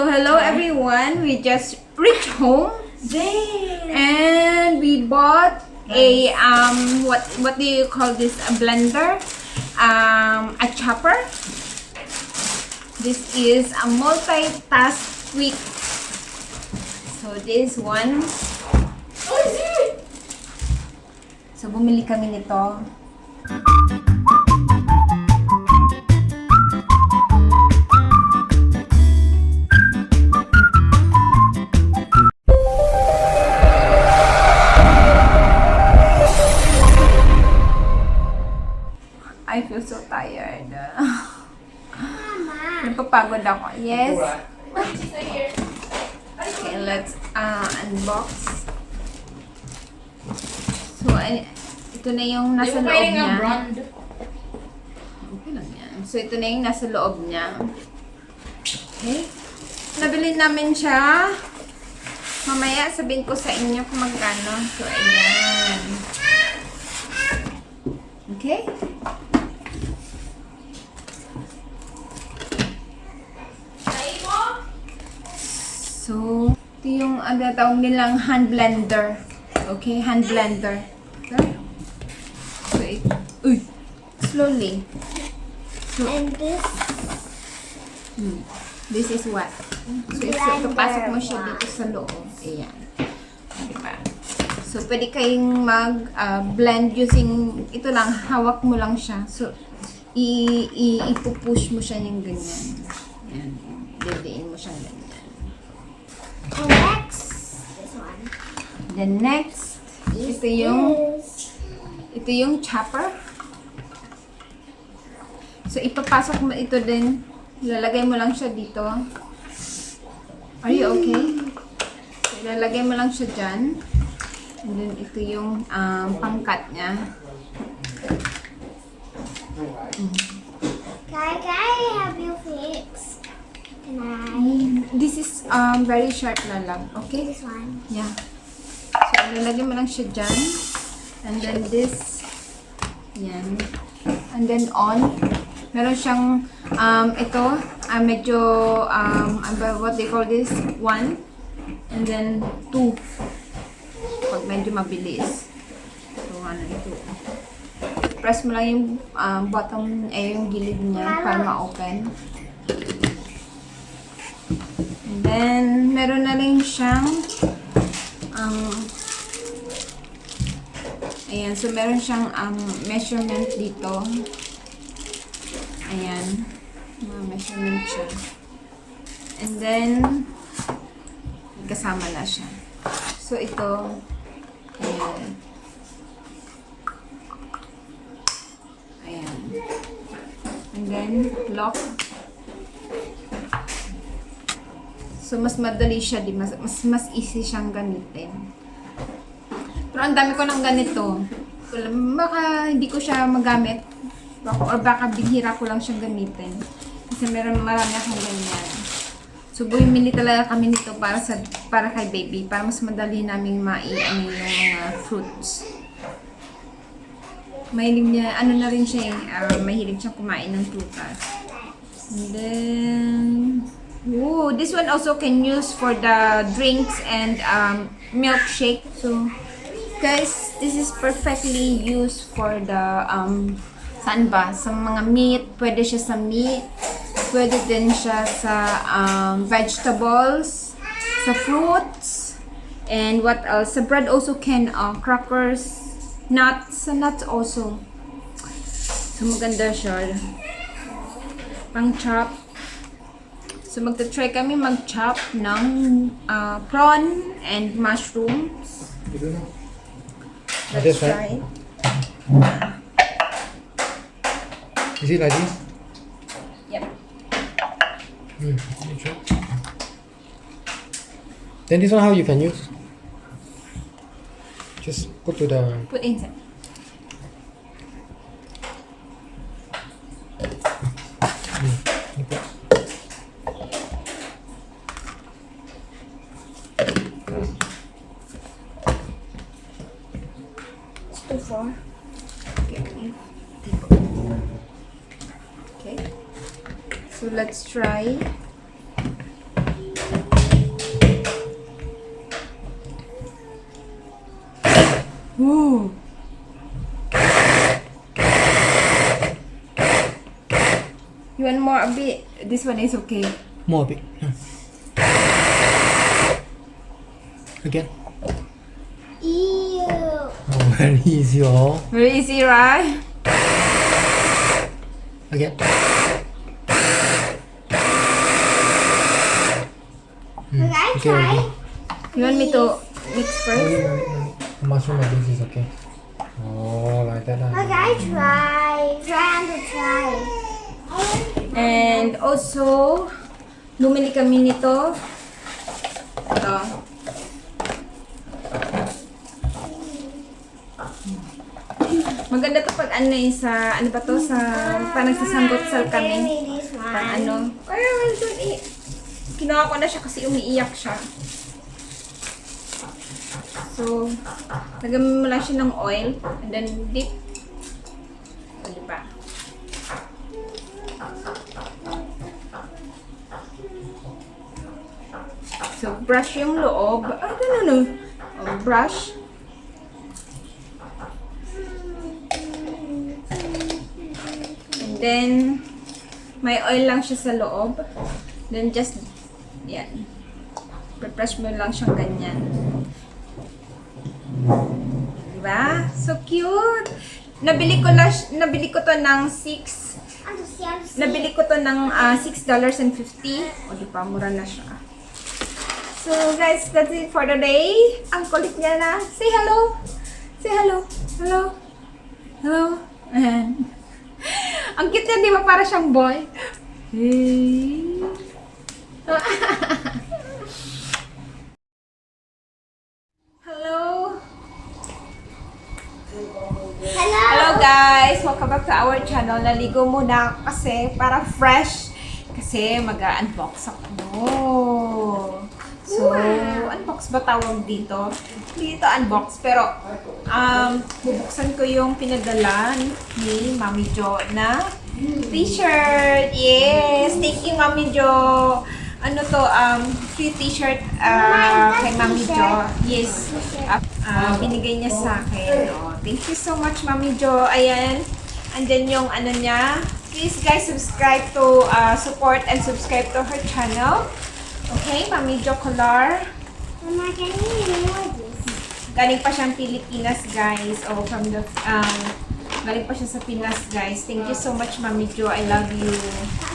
So hello everyone, we just reached home and we bought a what do you call this, a blender, a chopper. This is a multitask quick. So this one. So bumili kami nito. I feel so tired. Napapagod ako. Yes. Okay, let's unbox. So, ito na yung nasa loob niya. Okay lang yan. So, ito na yung nasa loob niya. Okay. Nabili namin siya. Mamaya, sabihin ko sa inyo kung magkano. So, ayan. Okay. So, ito yung tawag nilang hand blender. Okay, hand blender. Okay. So, slowly. So, And this is what? So, ipapasok mo siya dito sa loob. Ayan. Diba? So, pwede kayong mag-blend using, ito lang, hawak mo lang siya. So, ipupush mo siya yung ganyan. Ayan. Didiin mo siya ganyan. next, this one. The next, ito yung chopper. So, ipapasok mo ito din. Ilalagay mo lang siya dito. Are you okay? So, ilalagay mo lang siya dyan. And then, ito yung pangkat niya. Can I have you fix? Can I? This is very sharp na lang. Okay? This one. Yeah. So, ilalagay mo lang siya dyan. And then this. Yan. And then on. Meron siyang ito. Medyo what they call this? 1. And then 2. Pag medyo mabilis. So, ano ito. Press mo lang yung bottom, yung gilid niya para ma-open. And then, meron na rin siyang ayan, so meron siyang measurement dito. Ayan. Measurement siya. And then, kasama na siya. So, ito, ayan. Ayan. And then, lock. So, mas madali siya, mas easy siyang gamitin. Pero ang dami ko ng ganito. Baka hindi ko siya magamit. Or baka bihira ko lang siyang gamitin. Kasi marami akong ganyan. So, bumili talaga kami nito para kay baby. Para mas madali naming yung mga fruits. Mahilig niya, na rin siya mahilig siyang kumain ng prutas. And then, this one also can use for the drinks and milkshake. So, guys, this is perfectly used for the saan ba? Sa mga meat, pwede siya sa meat, pwede din siya sa vegetables, sa fruits, and what else? Sa bread also can, crackers, nuts also. So, maganda siya. Pang chop. So, magta-try kami mag-chop ng prawn and mushrooms. Let's try. Is it like this? Yep. Sure. Then this one how you can use? Just put to the... Put inside. It's too far. Okay. So let's try. Ooh. You want more a bit? This one is okay. More big. Again. Ew. Oh, very easy. Oh. Very easy, right? Again. Can I Okay, try? okay. You want me to mix first? Wait. Mushroom like this is okay. Oh, like that. Okay, I try. Try and try. And also, bumili kami nito. Ito. Maganda to pag ano eh, sa, ano ba to, sa, pa nagsasanggotsal kami. Give me this one. Pag ano. Kaya well dun eh. Kinuha ko na siya kasi umiiyak siya. So, lagyan mo lang siya ng oil. And then dip. O, diba? So, brush yung loob. Ay, no. Brush. And then, may oil lang siya sa loob. Then, just, yan. Brush mo lang siyang ganyan. Diba? So cute! Nabili ko to ng 6. Nabili ko to ng $6.50. O, diba? Mura na siya. So, guys, that's it for the day. Ang kulit niya na. Say hello! Say hello! Hello! Hello! Ayan. Ang cute niya, di ba? Para siyang boy. Hey! Hello! Hello. Hello guys! Welcome back to our channel. Naligo muna ako kasi para fresh. Kasi mag-unbox ako. So, unbox ba tawag dito? Dito unbox. Pero, bubuksan ko yung pinadala ni MamiJo na t-shirt. Yes! Thank you, MamiJo. Ano to? Free t-shirt kay MamiJo. Yes. Binigay niya sa akin. Oh, thank you so much, MamiJo. Ayan. Andyan yung ano niya. Please guys, subscribe to, support and subscribe to her channel. Okay, MamiJo Colar. Mama, can you know this? Galing pa siyang Pilipinas, guys. Oh, from the, galing pa siya sa Pinas, guys. Thank you so much, MamiJo. I love you.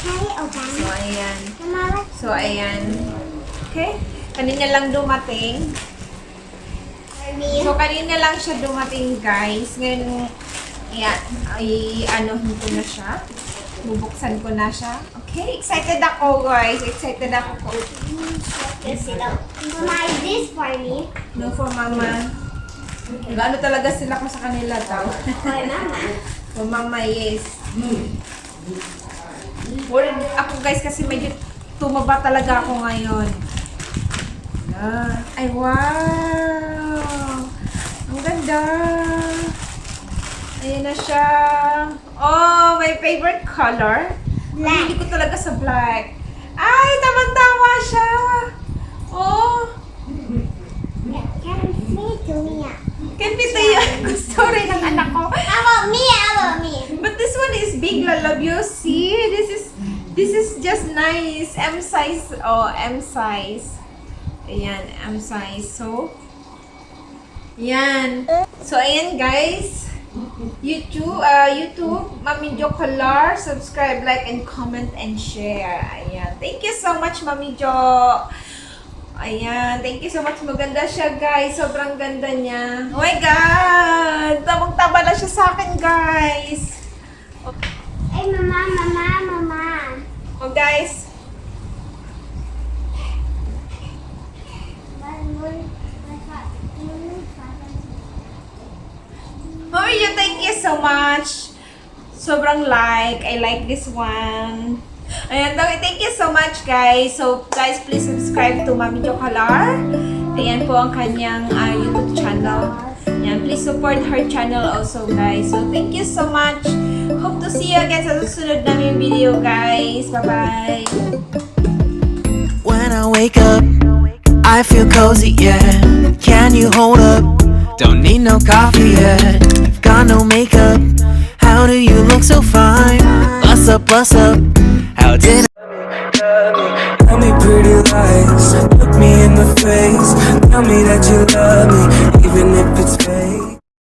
Can you open? So, ayan. Mama, let's So, ayan. Okay? Kanina lang dumating. me. So, kanina lang siya dumating, guys. Ngayon, ayan, ano ko na siya. Bubuksan ko na siya. Okay, excited ako, guys. Excited ako. Mama, is this for me? No, for mama. Ano talaga sila ko sa kanila daw. For mama. For mama, yes. Worried ako, guys, kasi medyo tumaba talaga ako ngayon. Ay, wow! Ang ganda! Ayan na siya. Oh, my favorite color. Black. Hindi ko talaga sa black. Ay, tamang-tama siya. Oh, Can feed to me? can be to you. Gusto rin ng anak ko. How about me? How about me? But this one is big, love you. See, this is just nice. M size. Oh, M size. Ayan, M size. So, ayan. So, ayan guys. YouTube, MamiJo Colar. Subscribe, like, and comment, and share. Ayan. Thank you so much, MamiJo. Ayan. Thank you so much. Maganda siya, guys. Sobrang ganda niya. Oh my God! Tabang-taba na siya sa akin, guys. Hey, Mama. Oh, guys. MamiJo, thank you so much. Sobrang like. I like this one. Ayan, thank you so much, guys. So, guys, please subscribe to MamiJo Colar. Ayan po ang kanyang YouTube channel. Ayan, please support her channel also, guys. So, thank you so much. Hope to see you again sa susunod namin video, guys. Bye-bye. When I wake up, I feel cozy, yeah. Can you hold up? Don't need no coffee yet. Got no makeup. How do you look so fine? Bust up, bust up. How did Tell me pretty lies, look me in the face. Tell me that you love me.